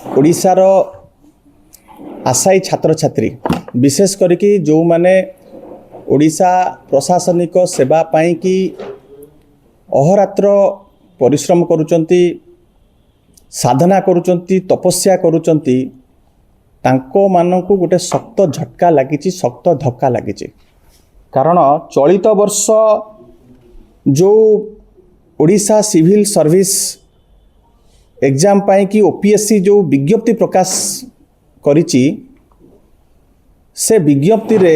ओडिशार आशायी छात्र छात्री विशेष करके जो माने ओडिशा प्रशासनिक सेवा पाई कि अहोरात्र परिश्रम करुचंती साधना करुचंती तपस्या करुचंती तांको मानकु गोटे शक्त झटका लगी शक्त धक्का लगी कारण चलित वर्ष जो ओडिशा सिविल सर्विस एग्जाम पाई कि ओपीएससी जो विज्ञप्ति प्रकाश करिछि से विज्ञप्ति रे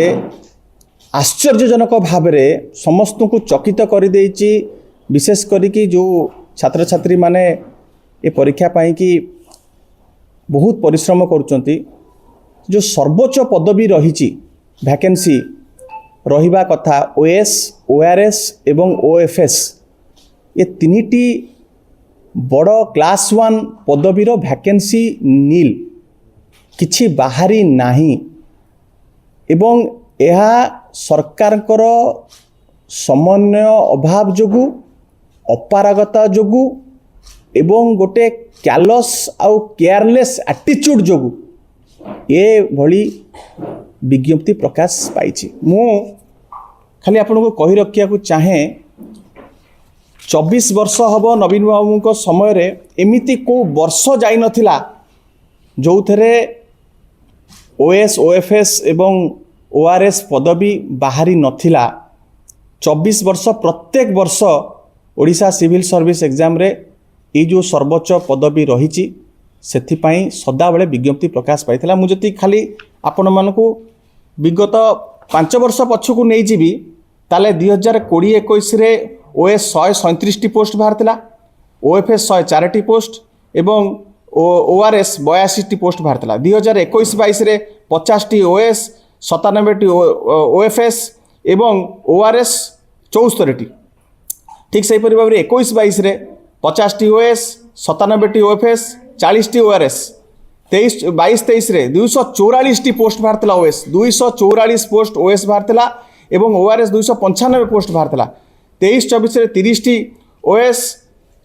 आश्चर्यजनक भाव में समस्त को चकित कर देछि। विशेष करिकी जो छात्र छात्री माने ये परीक्षा पाई कि बहुत परिश्रम करुचंती जो सर्वोच्च पदवी रही वैकेंसी रहिबा कथा ओएस ओआरएस एवं ओएफएस ये तीनिटी बड़ क्लास 1 पदवीर वैकेंसी नील किछि बाहरी नाही एवं यह सरकारकर समन्वय अभाव जोगु अपारगता जोगु एवं गोटे क्यालस आउ केयरलेस एटीट्यूड जोगु ये भली विज्ञप्ति प्रकाश पाई। मु खाली आपको कही रखिया को चाहे 24 वर्ष हम नवीन बाबू को समय रे एमिति को वर्ष जाई नथिला जो थे ओएस ओएफएस एवं ओआरएस पदवी बाहरी नथिला। 24 वर्ष प्रत्येक वर्ष ओडिशा सिविल सर्विस एग्जाम रे ये जो सर्वोच्च पदवी रही सेथिपाई सदाबले विज्ञप्ति प्रकाश पाइथिला। मु जति खाली आपण मानकु विगत 5 वर्ष पछकु नै जीवी ताले 2020-21 रे ओएस 137 पोस्ट बाहर ओएफएस 104 पोस्ट एवं ओआरएस 82 पोस्ट बाहर 2021-22 रे 50 ओएस 97 ओएफएस एवं ओआरएस 74। ठीक से भाव में 21-22 रे 50 ओएस 97 ओएफएस 40 ओआरएस 22-23 रे 244 पोस्ट बाहर ओएस 244 पोस्ट ओएस बाहर एवं ओआरएस 295 पोस्ट बाहर 23-24 रे 30 ओएस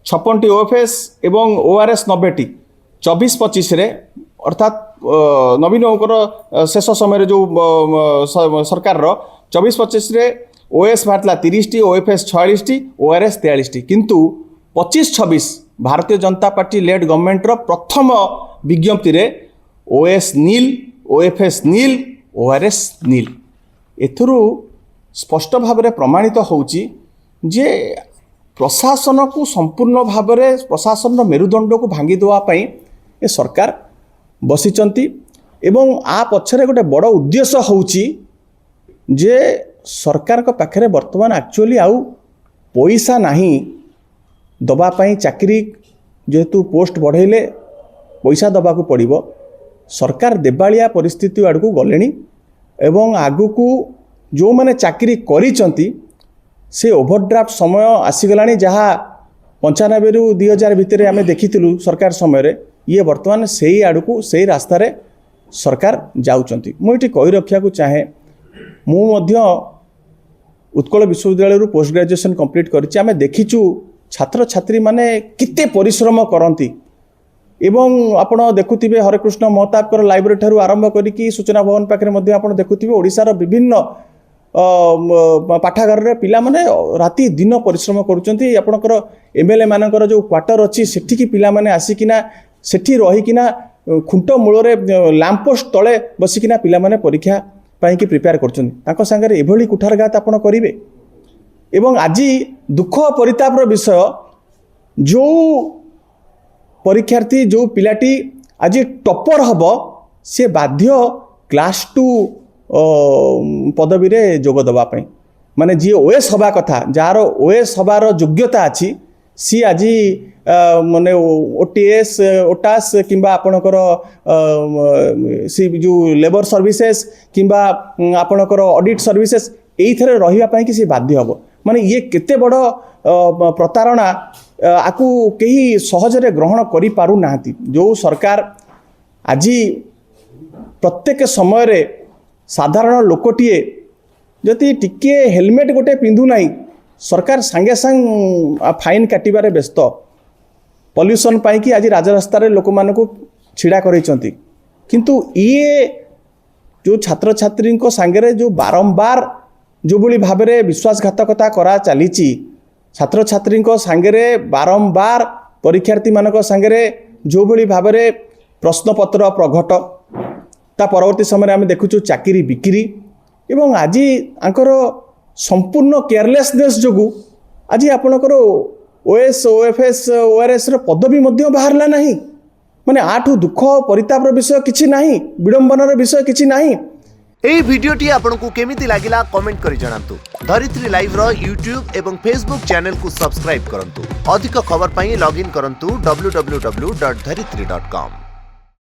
56 ओएफएस एवं ओआरएस 90। 24-25 रे अर्थात नवीन शेष समय जो सरकार 24-25 रे ओएस बाहर 30 ओएफएस 46 ओआरएस 43 किंतु 25-26 Bharatiya Janata party lead government प्रथम विज्ञप्ति रे ओएस नील ओएफएस नील ओआरएस नील। एथुरु स्पष्ट भाव में प्रमाणित होउची जे प्रशासन को संपूर्ण भाव में प्रशासन मेरुदंड को भांगी देवाई ये सरकार बसिचंती एवं आ पछरे गोटे बड़ उद्देश्य होउची जे सरकार को पाखरे वर्तमान एक्चुअली आउ पैसा नहीं दबा पाई चाकरी जेहेतु पोस्ट बढ़ेले पैसा दबा को पड़िबो सरकार देबालिया परिस्थिति आड़ को गलेनी एवं आगु को जो माने चाकरी करिचंती से ओभरड्राफ्ट समय आसीगलानी जहाँ 95 ରୁ 2000 भितर आम देखिलु सरकार समय रे ये वर्तमान से ही आड़ को से रास्तार सरकार जाउचंती। मुझे कही रखा को चाहे मु मध्य उत्कल विश्वविद्यालय पोस्ट ग्रेजुएशन कंप्लीट करिछि आमे देखिचु छात्र छात्री माने किते परिश्रम करती एवं आपण देखुथिबे हरेकृष्ण महताब कर लाइब्रेरी ठारू आरंभ करिकी सूचना भवन पाखरे मध्य आपण देखुथिबे ओडिशार विभिन्न पाठागार रे पिला माने राति दिन परिश्रम करुचंती। आपणकर एमएलए मानकर जो क्वार्टर अच्छी सेठी पिला माने आसिकिना सेठी रहिकिना खुंट मूल रे लैंपपोस्ट तले बसिकिना पिला माने परीक्षा पाई कि प्रिपेयर करचंती ताको संगे एभली कुठारघात आपण करिवे। एवं आज दुख परितापर विषय जो परीक्षार्थी जो पिलाटी आज टॉपर हब से बाध्य क्लास 2 पदवी रे जोग दबा पई माने जी ओएस हवा कथा जार ओएस हबार योग्यता अच्छी सी आज माने ओटीएस ओटास किंबा आपणकर सी जो लेबर सर्विसेस किंबा आपणकर ऑडिट सर्विसेस एइथरे रहिबा पई कि सी बाध्य हबो। माने ये केते बड़ प्रतारणा आकु कहीं सहजरे ग्रहण करि पारु नाहंती। जो सरकार आज प्रत्येक समय रे साधारण लोकटीए जदि टिके हेलमेट गोटे पिंधु नाही सरकार सांगे सांग फाइन काटिबारे व्यस्त पॉल्यूशन पाई कि आज राजरास्तार लोक मानकु ଛିଡ଼ା କରାଇଛନ୍ତି କିନ୍ତୁ ଇଏ ଯେଉଁ ଛାତ୍ରଛାତ୍ରୀଙ୍କ ସାଙ୍ଗରେ ଯେଉଁ ବାରମ୍ବାର ଯେଉଁଭଳି ଭାବରେ ବିଶ୍ୱାସଘାତକତା କରା ଚାଲିଛି ଛାତ୍ରଛାତ୍ରୀଙ୍କ ସାଙ୍ଗରେ ବାରମ୍ବାର ପରୀକ୍ଷାର୍ଥୀମାନଙ୍କ ସାଙ୍ଗରେ ଯେଉଁଭଳି ଭାବରେ ପ୍ରଶ୍ନପତ୍ର ପ୍ରଘଟ ତା ପରବର୍ତ୍ତୀ ସମୟରେ ଆମେ ଦେଖୁଛୁ ଚାକିରି ବିକ୍ରି ଏବଂ ଆଜି ଆଙ୍କର ସମ୍ପୂର୍ଣ୍ଣ କେୟାରଲେସନେସ୍ ଯୋଗୁଁ ଆଜି ଆପଣଙ୍କର OS OFS ORSର ପଦବୀ ମଧ୍ୟ ବାହାରିଲା ନାହିଁ ମାନେ ଆଠୁ ଦୁଃଖ ପରିତାପର ବିଷୟ କିଛି ନାହିଁ ବିଡ଼ମ୍ବନାର ବିଷୟ କିଛି ନାହିଁ। এই ভিডিওটি আপনার কেমিতি লাগিলা কমেন্ট করে জানাতু। ধরিত্রী লাইভ র यूट्यूब এবং फेसबुक चैनल को सब्सक्राइब करंतु। अधिक खबर पाई लॉगिन करंतु www.dharitri.com।